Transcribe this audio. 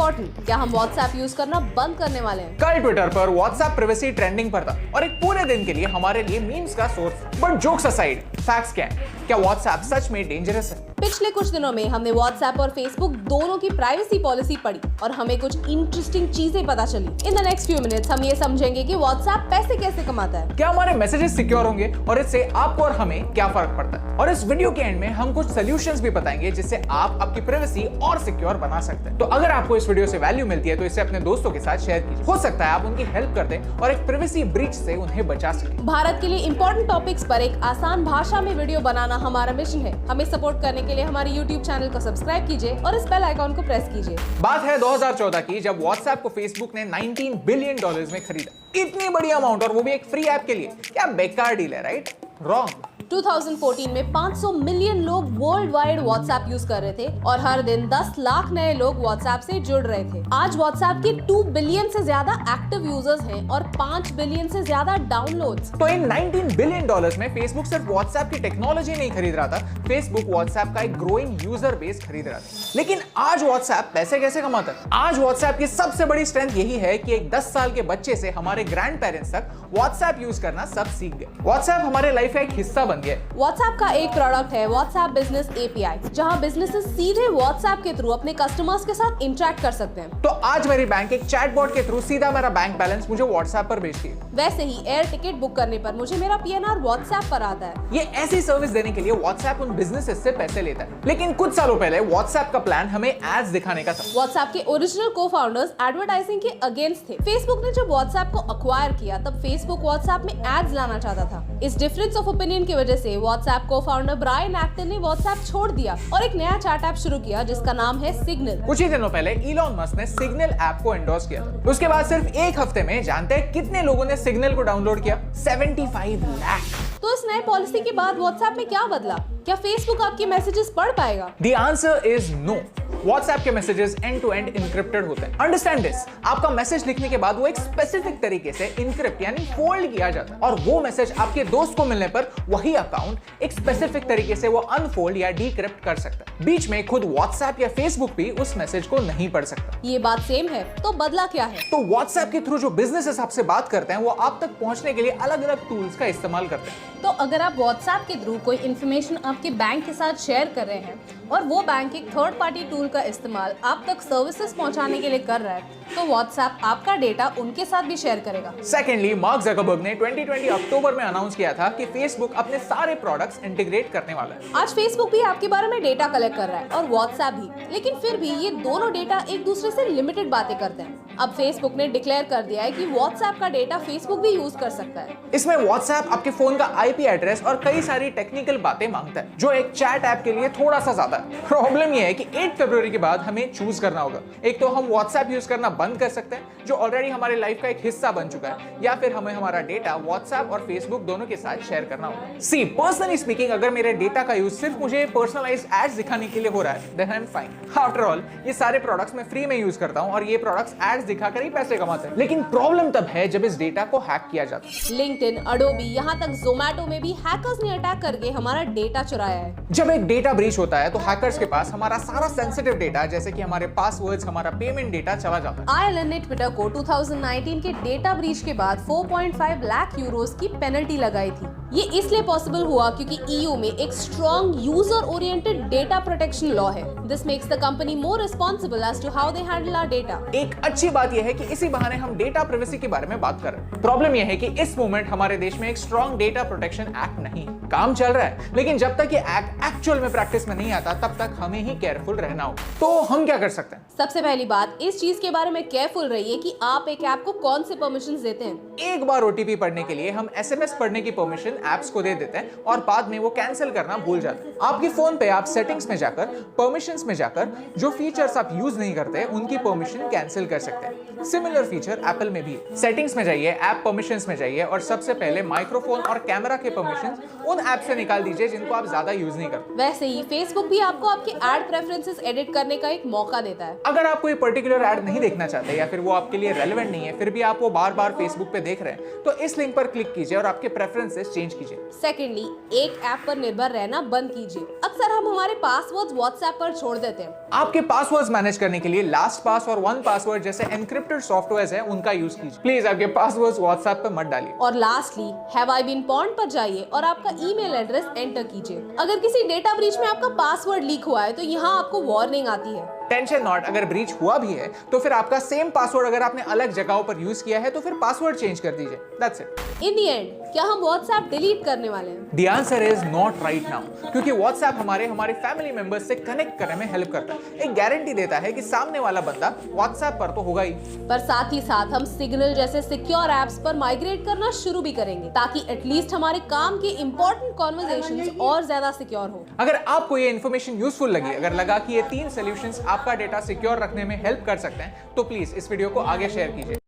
Important, क्या हम WhatsApp use करना बंद करने वाले हैं? कल ट्विटर पर व्हाट्सएप प्राइवेसी ट्रेंडिंग पर था और एक पूरे दिन के लिए हमारे लिए मीम्स का source. But jokes aside, facts क्या है? क्या व्हाट्सएप सच में डेंजरस है? पिछले कुछ दिनों में हमने व्हाट्सएप और फेसबुक दोनों की प्राइवेसी पॉलिसी पढ़ी और हमें कुछ इंटरेस्टिंग चीजें पता चली। In the next few minutes हम ये समझेंगे कि व्हाट्सएप पैसे कैसे कमाता है, क्या हमारे मैसेजेस सिक्योर होंगे और इससे आपको और हमें क्या फर्क पड़ता है। और इस वीडियो के एंड में हम कुछ सॉल्यूशंस भी बताएंगे जिससे आप आपकी प्राइवेसी और सिक्योर बना सकते हैं। तो अगर आपको इस वीडियो से वैल्यू मिलती है तो इसे अपने दोस्तों के साथ शेयर कीजिए। हो सकता है आप उनकी हेल्प कर दें और एक प्राइवेसी ब्रीच से उन्हें बचा सकें। भारत के लिए इंपॉर्टेंट टॉपिक्स पर एक आसान भाषा में वीडियो बनाना हमारा मिशन है। हमें सपोर्ट करने के लिए हमारे YouTube चैनल को सब्सक्राइब कीजिए और इस बेल आइकॉन को प्रेस कीजिए। बात है 2014 की, जब व्हाट्सएप को फेसबुक ने $19 बिलियन में खरीदा। इतनी बड़ी अमाउंट और वो भी एक फ्री ऐप के लिए। क्या बेकार डील है, राइट? रॉन्ग। 2014 में 500 मिलियन लोग वर्ल्ड वाइड व्हाट्सएप यूज कर रहे थे और हर दिन 10 लाख नए लोग व्हाट्सएप से जुड़ रहे थे। आज व्हाट्सएप के 2 बिलियन से ज्यादा एक्टिव यूजर्स हैं और 5 बिलियन से ज्यादा डाउनलोड्स। तो इन $19 बिलियन में फेसबुक सिर्फ व्हाट्सएप की टेक्नोलॉजी नहीं खरीद रहा था, फेसबुक व्हाट्सएप का एक ग्रोइंग यूजर बेस खरीद रहा था। लेकिन आज व्हाट्सएप पैसे कैसे कमाता है? आज व्हाट्सएप की सबसे बड़ी स्ट्रेंथ यही है कि एक 10 साल के बच्चे से हमारे ग्रैंड पेरेंट्स तक व्हाट्सएप यूज करना सब सीख गए। व्हाट्सएप हमारे लाइफ का एक हिस्सा बन गया। व्हाट्सएप का एक प्रोडक्ट है व्हाट्सएप बिजनेस API, जहां बिजनेसेस सीधे व्हाट्सएप के थ्रू अपने कस्टमर्स के साथ इंटरेक्ट कर सकते हैं। तो आज मेरी बैंक एक चैटबॉट के थ्रू सीधा मेरा बैंक बैलेंस मुझे व्हाट्सएप पर भेजती है। वैसे ही एयर टिकट बुक करने पर मुझे मेरा PNR व्हाट्सएप पर आता है। ये ऐसी सर्विस देने के लिए व्हाट्सएप उन बिजनेसेस से पैसे लेता है। लेकिन कुछ सालों पहले व्हाट्सएप का प्लान हमें एड्स दिखाने का था। व्हाट्सएप के ओरिजिनल को-फाउंडर्स एडवर्टाइजिंग के अगेंस्ट थे। फेसबुक ने जब व्हाट्सएप को अक्वायर किया तब फेसबुक व्हाट्सएप में एड्स लाना चाहता था। इस डिफरेंस ऑफ ओपिनियन की वजह से व्हाट्सएप को-फाउंडर ब्रायन एक्टन ने व्हाट्सएप छोड़ दिया और एक नया चैट ऐप शुरू किया जिसका नाम है सिग्नल। कुछ ही दिनों पहले इलॉन मस्क ने सिग्नल ऐप को एंडोर्स किया। उसके बाद सिर्फ एक हफ्ते में जानते हैं कितने लोगों ने सिग्नल को डाउनलोड किया? 75 लाख। तो इस नए पॉलिसी के बाद व्हाट्सएप में क्या बदला? क्या फेसबुक आपके मैसेजेस पढ़ पाएगा? The answer is no. WhatsApp के messages end to end encrypted होते हैं। अंडरस्टैंड दिस, आपका मैसेज लिखने के बाद वो एक स्पेसिफिक तरीके से इनक्रिप्ट यानी फोल्ड किया जाता है और वो मैसेज आपके दोस्त को मिलने पर वही अकाउंट एक स्पेसिफिक तरीके से वो अनफोल्ड या डीक्रिप्ट कर सकता है। बीच में खुद WhatsApp या Facebook भी उस मैसेज को नहीं पढ़ सकता। ये बात सेम है, तो बदला क्या है? तो WhatsApp के थ्रू जो बिजनेसेस आपसे बात करते हैं वो आप तक पहुंचने के लिए अलग अलग टूल्स का इस्तेमाल करते हैं। तो अगर आप WhatsApp के थ्रू कोई इन्फॉर्मेशन आपके बैंक के साथ शेयर कर रहे हैं और वो बैंक एक थर्ड पार्टी टूल का इस्तेमाल आप तक सर्विसेज पहुंचाने के लिए कर रहा है, तो WhatsApp आपका डेटा उनके साथ भी शेयर करेगा। सेकेंडली, मार्क ज़करबर्ग ने 2020 अक्टूबर में अनाउंस किया था कि Facebook अपने सारे प्रोडक्ट्स इंटीग्रेट करने वाला है। आज Facebook भी आपके बारे में डेटा कलेक्ट कर रहा है और WhatsApp भी, लेकिन फिर भी ये दोनों डेटा एक दूसरे से लिमिटेड बातें करते हैं। अब Facebook ने डिक्लेयर कर दिया है कि WhatsApp का डेटा Facebook भी यूज कर सकता है। इसमें WhatsApp आपके फोन का IP एड्रेस और कई सारी टेक्निकल बातें मांगता है, जो एक चैट ऐप के लिए थोड़ा सा ज्यादा है। प्रॉब्लम यह है कि 8 फरवरी के बाद हमें चूज करना होगा। एक तो हम WhatsApp यूज करना बंद कर सकते हैं, जो ऑलरेडी हमारे लाइफ का एक हिस्सा बन चुका है, या फिर हमें हमारा डेटा WhatsApp और Facebook दोनों के साथ शेयर करना होगा। सी, पर्सनली स्पीकिंग, अगर मेरे डेटा का यूज सिर्फ मुझे पर्सनलाइज्ड एड्स दिखाने के लिए हो रहा है, then I am fine. After all, ये सारे प्रोडक्ट्स मैं फ्री में यूज करता हूं और ये प्रोडक्ट्स एड्स दिखाकर ही पैसे कमाते हैं। लेकिन प्रॉब्लम तब है जब इस डेटा को हैक किया जाता है। लिंक्डइन, अडोबी, यहाँ तक जोमैटो में भी हैकर्स ने अटैक करके हमारा डेटा चुराया है। जब एक डेटा ब्रीच होता है तो हैकर्स के पास हमारा सारा सेंसिटिव डेटा, जैसे कि हमारे पासवर्ड्स, हमारा पेमेंट डेटा चला जाता है। ILN ने ट्विटर को 2019 के डेटा ब्रीच के बाद 4.5 लाख यूरोस की पेनल्टी लगाई थी। ये इसलिए पॉसिबल हुआ क्योंकि EU में एक strong user oriented data protection law है। This makes the company more responsible as to how they handle our data. एक अच्छी बात यह है कि इसी बहाने हम डेटा प्राइवेसी के बारे में बात कर रहे हैं। प्रॉब्लम यह है कि इस मोमेंट हमारे देश में एक स्ट्रॉन्ग डेटा प्रोटेक्शन एक्ट नहीं है। काम चल रहा है, लेकिन जब तक ये एक्ट एक्चुअल में प्रैक्टिस में नहीं आता तब तक हमें ही केयरफुल रहना होगा। तो हम क्या कर सकते हैं? सबसे पहली बात, इस चीज के बारे में केयरफुल रहिए कि आप एक ऐप को कौन से परमिशंस देते हैं। एक बार OTP पढ़ने के लिए हम SMS पढ़ने की परमिशन ऐप्स को दे देते हैं और बाद में वो कैंसिल करना भूल जाते हैं। आपके फोन पे आप सेटिंग्स में जाकर, परमिशंस में जाकर जो फीचर्स आप यूज नहीं करते उनकी परमिशन कैंसिल कर सकते हैं। सिमिलर फीचर एप्पल में भी। सेटिंग्स में जाइए, ऐप परमिशंस में जाइए और सबसे पहले माइक्रोफोन और कैमरा के परमिशंस उन ऐप से निकाल दीजिए जिनको आप ज्यादा यूज नहीं करते। वैसे ही फेसबुक भी आपको आपके ऐड प्रेफरेंसेस एडिट करने का एक मौका देता है। अगर आप कोई पर्टिकुलर ऐड नहीं देखना चाहते या फिर वो आपके लिए रेलेवेंट नहीं है, फिर भी आप वो बार बार फेसबुक पे देख रहे हैं, तो इस लिंक पर क्लिक कीजिए और आपके प्रेफरेंसेस चेंज चेंज कीजिए। सेकेंडली, एक ऐप पर निर्भर रहना बंद कीजिए। अक्सर हम हमारे पासवर्ड्स व्हाट्सएप पर छोड़ देते हैं। आपके पासवर्ड्स मैनेज करने के लिए LastPass और 1Password जैसे एनक्रिप्टेड सॉफ्टवेयर है, उनका यूज कीजिए। प्लीज आपके पासवर्ड्स व्हाट्सएप पर मत डालिए। और lastly, have I been pwned पर जाइए और आपका ईमेल एड्रेस एंटर कीजिए। अगर किसी डेटा ब्रीच में आपका पासवर्ड लीक हुआ है तो यहाँ आपको वार्निंग आती है। टेंशन नॉट, अगर ब्रीच हुआ भी है तो फिर आपका सेम पासवर्ड अगर आपने अलग जगहों पर यूज किया है तो फिर पासवर्ड चेंज कर दीजिए। That's it. In the and, क्या हम व्हाट्सएप डिलीट करने वाले हैं? The answer is not right now, क्योंकि WhatsApp हमारे फैमिली मेंबर्स से कनेक्ट करने में हेल्प करता है। एक गारंटी देता है कि सामने वाला बंदा WhatsApp पर तो होगा ही, पर साथ ही साथ हम सिग्नल जैसे सिक्योर एप्स पर माइग्रेट करना शुरू भी करेंगे, ताकि एटलीस्ट हमारे काम के इंपॉर्टेंट कॉन्वर्सेशंस और ज्यादा सिक्योर हो। अगर आपको ये इन्फॉर्मेशन यूजफुल लगी, अगर लगा कि ये 3 सॉल्यूशंस आपका डेटा सिक्योर रखने में हेल्प कर सकते हैं, तो प्लीज इस वीडियो को आगे शेयर कीजिए।